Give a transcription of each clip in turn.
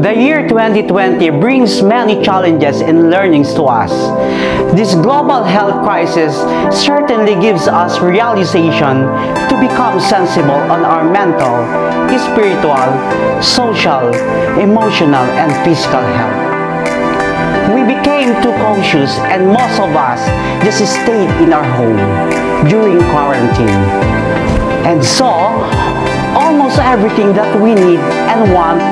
The year 2020 brings many challenges and learnings to us. This global health crisis certainly gives us realization to become sensible on our mental, spiritual, social, emotional, and physical health. We became too cautious and most of us just stayed in our home during quarantine. And so, almost everything that we need and want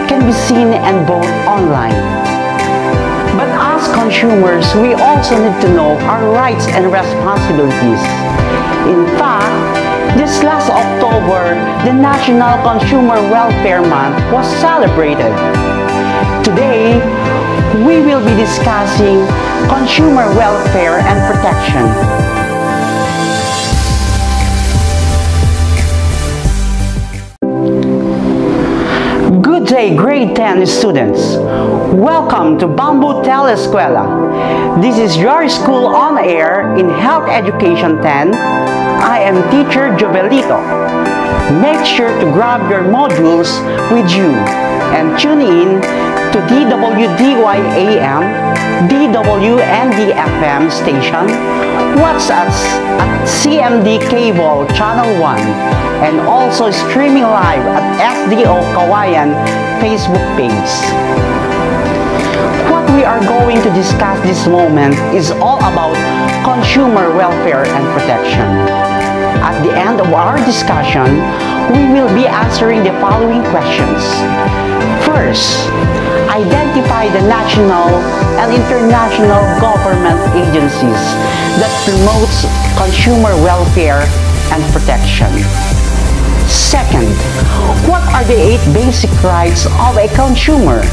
can be seen and bought online. But as consumers, we also need to know our rights and responsibilities. In fact, this last October, the National Consumer Welfare Month was celebrated. Today, we will be discussing consumer welfare and protection. Good day, grade 10 students. Welcome to Bamboo Telescuela. This is your school on air in Health Education 10. I am teacher Jovelito. Make sure to grab your modules with you and tune in to DWDY-AM, DWND-FM station, watch us at CMD Cable Channel 1, and also streaming live at SDO Kawayan Facebook page. What we are going to discuss this moment is all about consumer welfare and protection. At the end of our discussion, we will be answering the following questions. First, identify the national and international government agencies that promotes consumer welfare and protection. Second, what are the 8 basic rights of a consumer?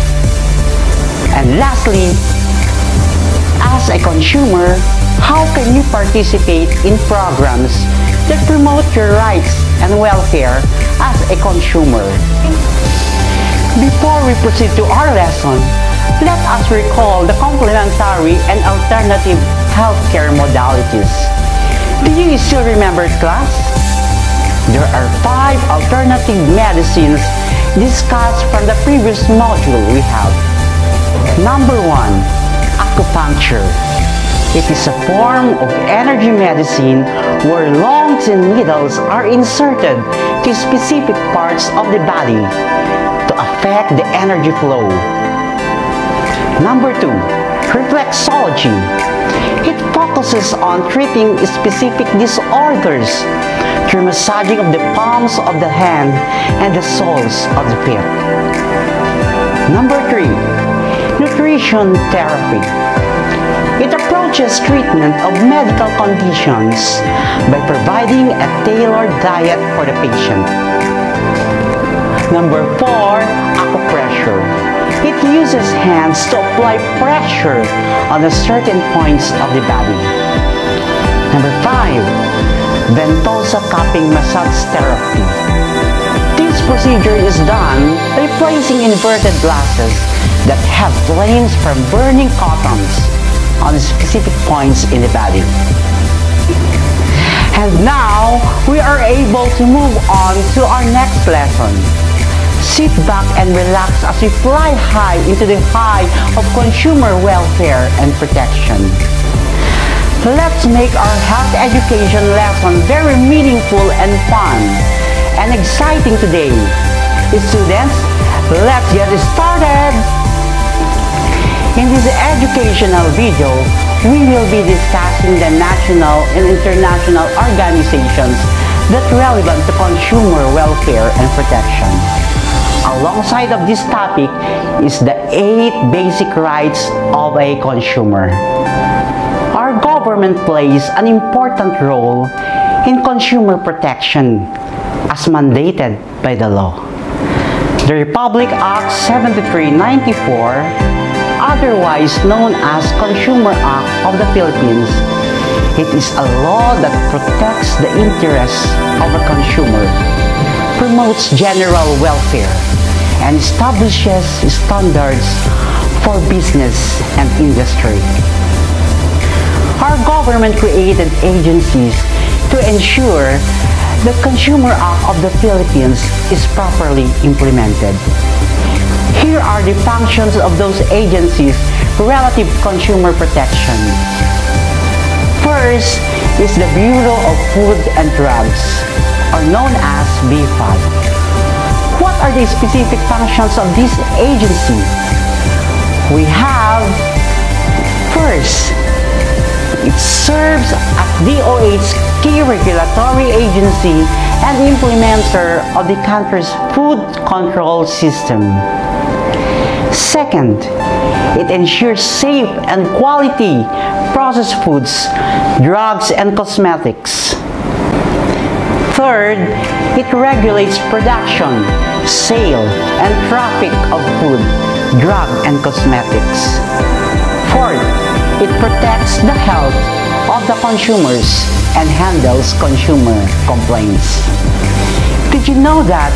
And lastly, as a consumer, how can you participate in programs that promote your rights and welfare as a consumer? Before we proceed to our lesson, let us recall the complementary and alternative healthcare modalities. Do you still remember, class? There are 5 alternative medicines discussed from the previous module we have. Number 1, acupuncture. It is a form of energy medicine where long thin needles are inserted to specific parts of the body to affect the energy flow. Number 2, reflexology. It focuses on treating specific disorders through massaging of the palms of the hand and the soles of the feet. Number 3, nutrition therapy. It approaches treatment of medical conditions by providing a tailored diet for the patient. Number 4, acupressure. It uses hands to apply pressure on certain points of the body. Number 5, ventosa cupping massage therapy. This procedure is done by placing inverted glasses that have flames from burning cottons on specific points in the body. And now, we are able to move on to our next lesson. Sit back and relax as we fly high into the high of consumer welfare and protection. Let's make our health education lesson very meaningful and fun and exciting today. Students, let's get started! In this educational video, we will be discussing the national and international organizations that are relevant to consumer welfare and protection. Alongside of this topic is the 8 basic rights of a consumer. Our government plays an important role in consumer protection as mandated by the law. The Republic Act 7394, otherwise known as Consumer Act of the Philippines, it is a law that protects the interests of a consumer, promotes general welfare, and establishes standards for business and industry. Our government created agencies to ensure the Consumer Act of the Philippines is properly implemented. Here are the functions of those agencies relative to consumer protection. First is the Bureau of Food and Drugs, or known as BFAD. What are the specific functions of this agency? We have, first, it serves as DOH's key regulatory agency and implementer of the country's food control system. Second, it ensures safe and quality processed foods, drugs, and cosmetics. Third, it regulates production, sale, and traffic of food, drug, and cosmetics. Fourth, it protects the health of the consumers and handles consumer complaints. Did you know that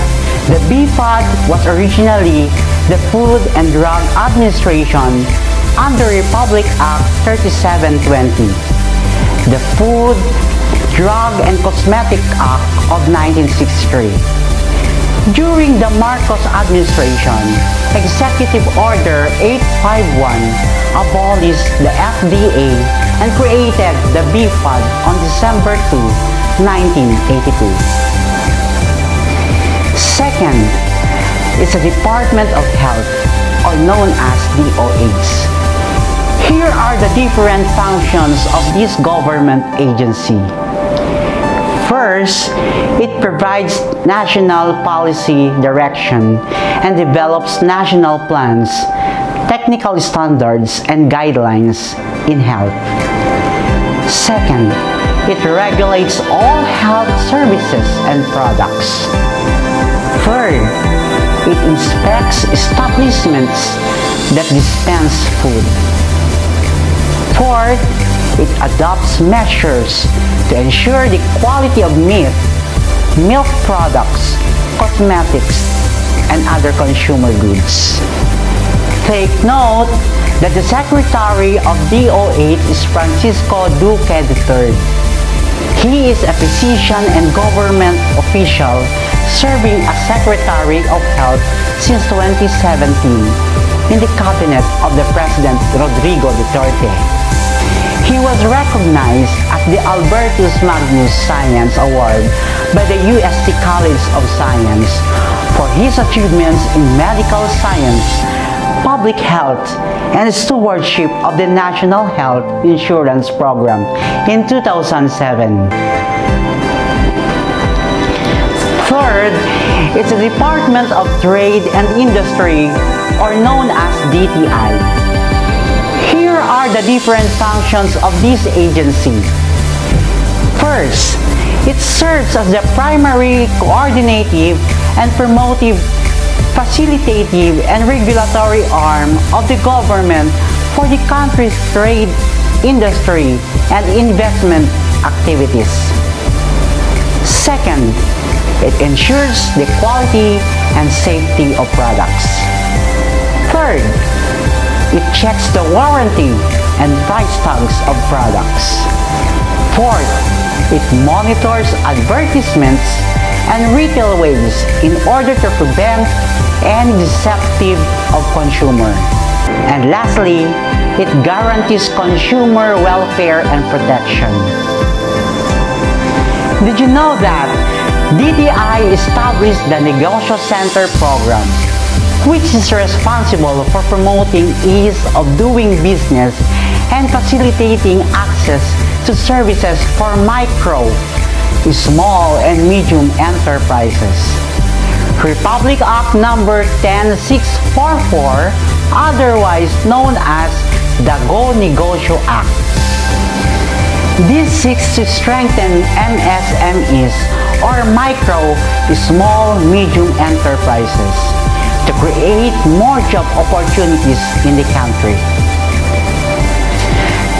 the BFAD was originally the Food and Drug Administration under Republic Act 3720, the Food, Drug, and Cosmetic Act of 1963. During the Marcos administration, Executive Order 851 abolished the FDA and created the BFAD on December 2, 1982. Second, it's a Department of Health, or known as DOH. Here are the different functions of this government agency. First, it provides national policy direction and develops national plans, technical standards, and guidelines in health. Second, it regulates all health services and products. Third, it inspects establishments that dispense food. Fourth, it adopts measures to ensure the quality of meat, milk products, cosmetics, and other consumer goods. Take note that the Secretary of DOH is Francisco Duque III. He is a physician and government official serving as Secretary of Health since 2017 in the cabinet of the President Rodrigo Duterte. He was recognized at the Albertus Magnus Science Award by the UST College of Science for his achievements in medical science, public health, and stewardship of the National Health Insurance Program in 2007. Third, it's the Department of Trade and Industry, or known as DTI. Here are the different functions of this agency. First, it serves as the primary coordinative and promotive, facilitative, and regulatory arm of the government for the country's trade, industry, and investment activities. Second, it ensures the quality and safety of products. Third, it checks the warranty and price tags of products. Fourth, it monitors advertisements and retail waste in order to prevent any deceptive of consumer. And lastly, it guarantees consumer welfare and protection. Did you know that DTI established the Negosyo Center program, which is responsible for promoting ease of doing business and facilitating access to services for micro, small, and medium enterprises. Republic Act number 10644, otherwise known as the Go Negosyo Act. This seeks to strengthen MSMEs, or micro, small, medium enterprises, to create more job opportunities in the country.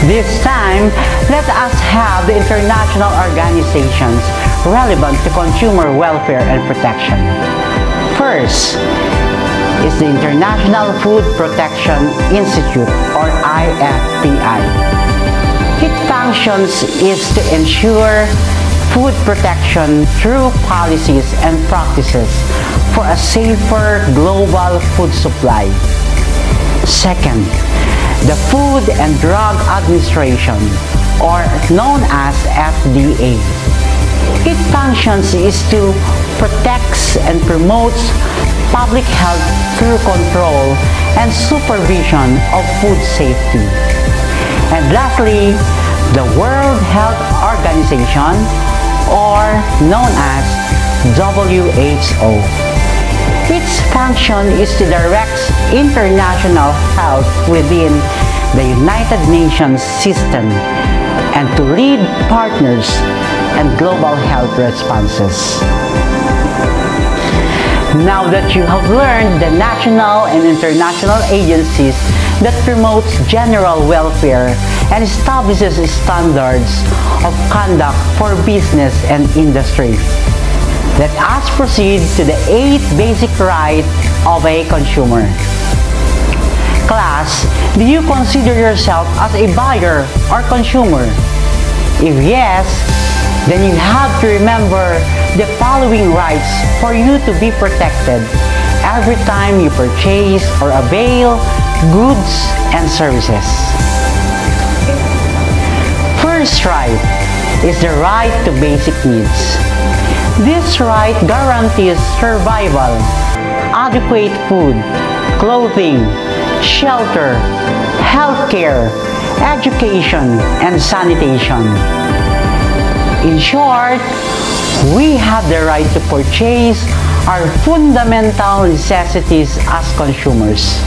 This time, let us have the international organizations relevant to consumer welfare and protection. First is the International Food Protection Institute, or IFPI. Its functions is to ensure food protection through policies and practices for a safer global food supply. Second, the Food and Drug Administration, or known as FDA. Its functions is to protect and promote public health through control and supervision of food safety. And lastly, the World Health Organization, or known as WHO. Its function is to direct international health within the United Nations system and to lead partners and global health responses. Now that you have learned the national and international agencies that promotes general welfare and establishes standards of conduct for business and industry, let us proceed to the 8 basic rights of a consumer. Class, do you consider yourself as a buyer or consumer? If yes, then you have to remember the following rights for you to be protected every time you purchase or avail goods and services. First right is the right to basic needs. This right guarantees survival, adequate food, clothing, shelter, healthcare, education, and sanitation. In short, we have the right to purchase our fundamental necessities as consumers.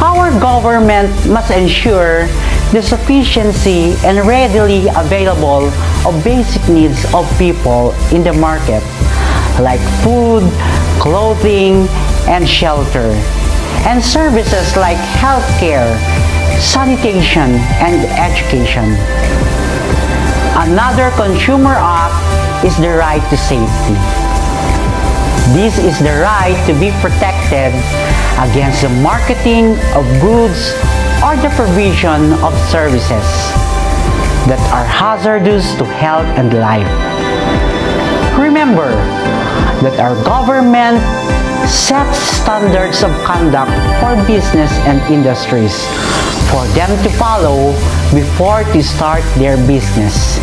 Our government must ensure the sufficiency and readily available of basic needs of people in the market, like food, clothing, and shelter, and services like healthcare, sanitation, and education. Another consumer act is the right to safety. This is the right to be protected against the marketing of goods or the provision of services that are hazardous to health and life. Remember that our government sets standards of conduct for business and industries for them to follow before to start their business.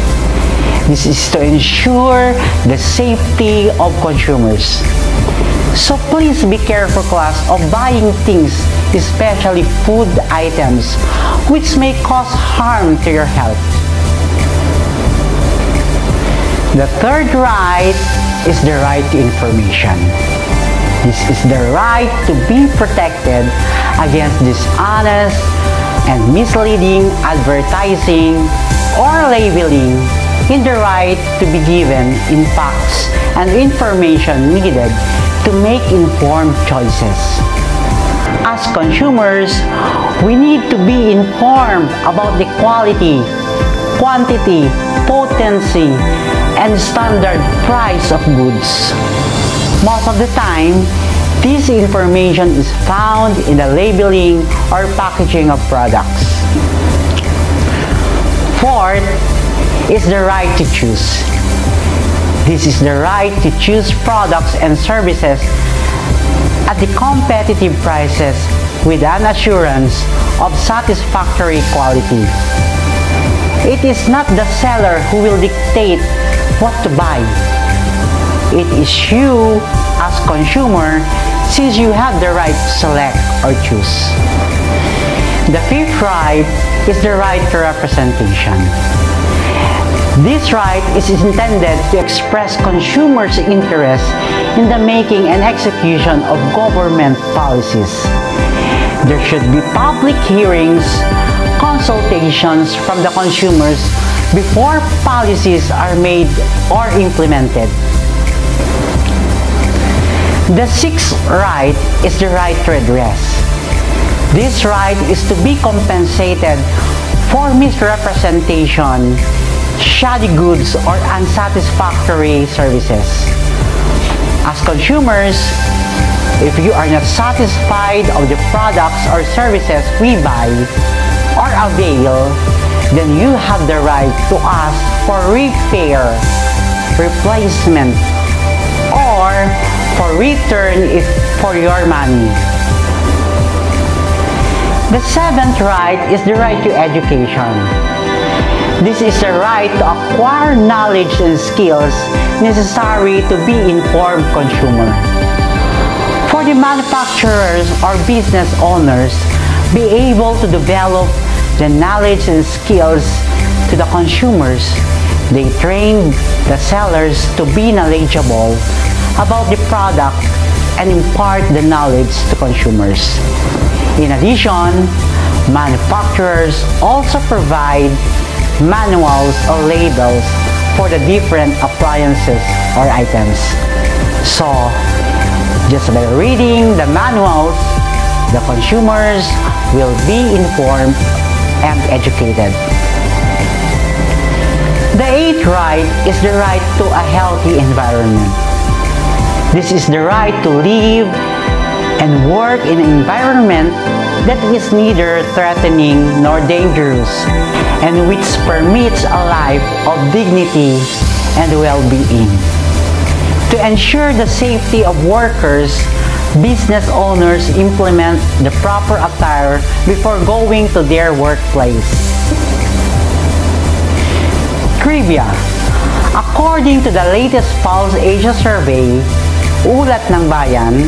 This is to ensure the safety of consumers. So please be careful, class, of buying things, especially food items, which may cause harm to your health. The third right is the right to information. This is the right to be protected against dishonest and misleading advertising or labeling, in the right to be given in facts and information needed to make informed choices. As consumers, we need to be informed about the quality, quantity, potency, and standard price of goods. Most of the time, this information is found in the labeling or packaging of products. Fourth is the right to choose. This is the right to choose products and services at the competitive prices with an assurance of satisfactory quality. It is not the seller who will dictate what to buy. It is you as consumer, since you have the right to select or choose. The fifth right is the right to representation. This right is intended to express consumers' interest in the making and execution of government policies. There should be public hearings, consultations from the consumers before policies are made or implemented. The sixth right is the right to redress. This right is to be compensated for misrepresentation, shoddy goods, or unsatisfactory services. As consumers, if you are not satisfied of the products or services we buy or avail, then you have the right to ask for repair, replacement, or for return is for your money. The seventh right is the right to education. This is the right to acquire knowledge and skills necessary to be informed consumer. For the manufacturers or business owners, be able to develop the knowledge and skills to the consumers. They train the sellers to be knowledgeable about the product and impart the knowledge to consumers. In addition, manufacturers also provide manuals or labels for the different appliances or items. So, just by reading the manuals, the consumers will be informed and educated. The eighth right is the right to a healthy environment. This is the right to live and work in an environment that is neither threatening nor dangerous, and which permits a life of dignity and well-being. To ensure the safety of workers, business owners implement the proper attire before going to their workplace. Trivia. According to the latest Pulse Asia survey, Ulat ng Bayan,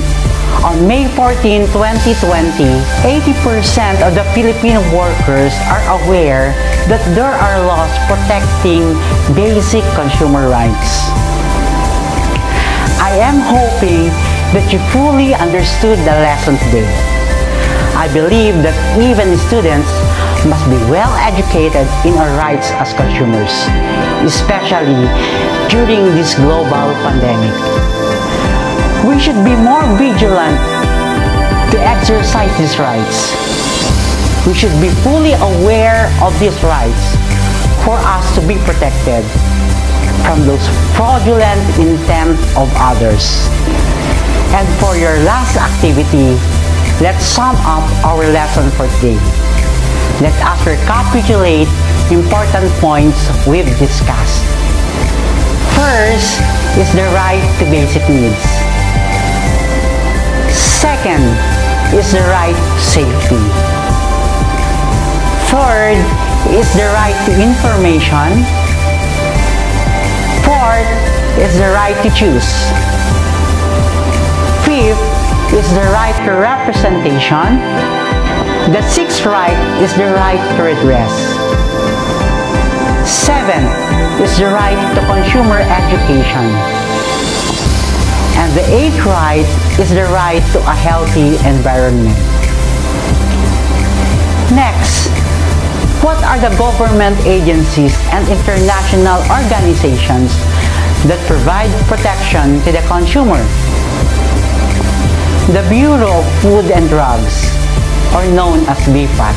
on May 14, 2020, 80% of the Filipino workers are aware that there are laws protecting basic consumer rights. I am hoping that you fully understood the lesson today. I believe that even students must be well educated in our rights as consumers, especially during this global pandemic. We should be more vigilant to exercise these rights. We should be fully aware of these rights for us to be protected from those fraudulent intent of others. And for your last activity, let's sum up our lesson for today. Let us recapitulate important points we've discussed. First is the right to basic needs. Second is the right to safety. Third is the right to information. Fourth is the right to choose. Fifth is the right to representation. The sixth right is the right to redress. Seventh is the right to consumer education. And the eighth right is the right to a healthy environment. Next, what are the government agencies and international organizations that provide protection to the consumer? The Bureau of Food and Drugs, or known as BFAD.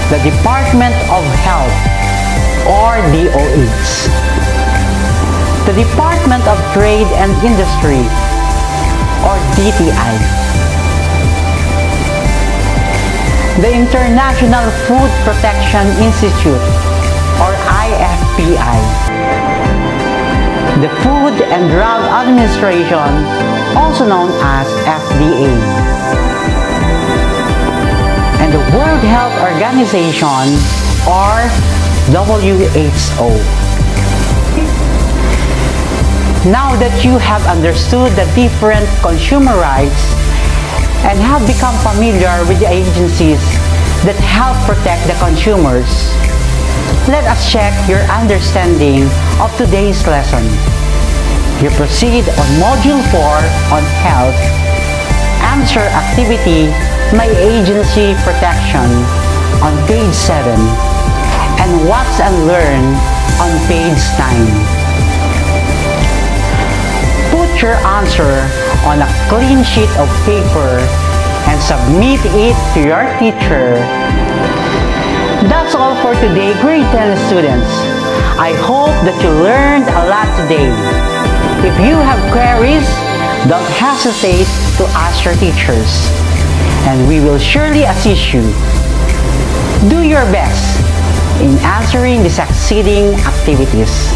The Department of Health, or DOH. The Department of Trade and Industry, or DTI. The International Food Protection Institute, or IFPI. The Food and Drug Administration, also known as FDA. And the World Health Organization, or WHO. Now that you have understood the different consumer rights and have become familiar with the agencies that help protect the consumers, let us check your understanding of today's lesson. You proceed on Module 4 on Health, answer activity My Agency Protection on page 7, and Watch and Learn on page 9. Put your answer on a clean sheet of paper and submit it to your teacher. That's all for today, grade 10 students. I hope that you learned a lot today. If you have queries, don't hesitate to ask your teachers, and we will surely assist you. Do your best in answering the succeeding activities.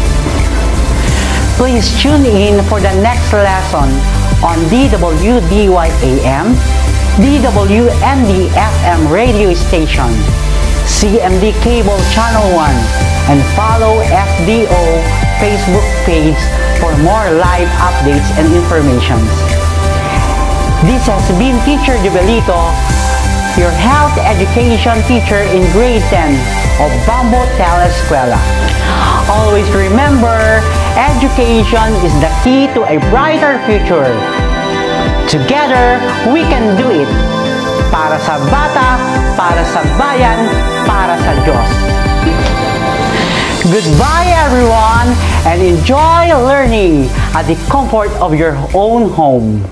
Please tune in for the next lesson on DWDYAM, DWND-FM radio station, CMD Cable Channel 1, and follow FDO Facebook page for more live updates and information. This has been Teacher Jubelito, your health education teacher in grade 10 of Bambo Telescuela. Always remember, education is the key to a brighter future. Together, we can do it. Para sa bata, para sa bayan, para sa Diyos. Goodbye everyone, and enjoy learning at the comfort of your own home.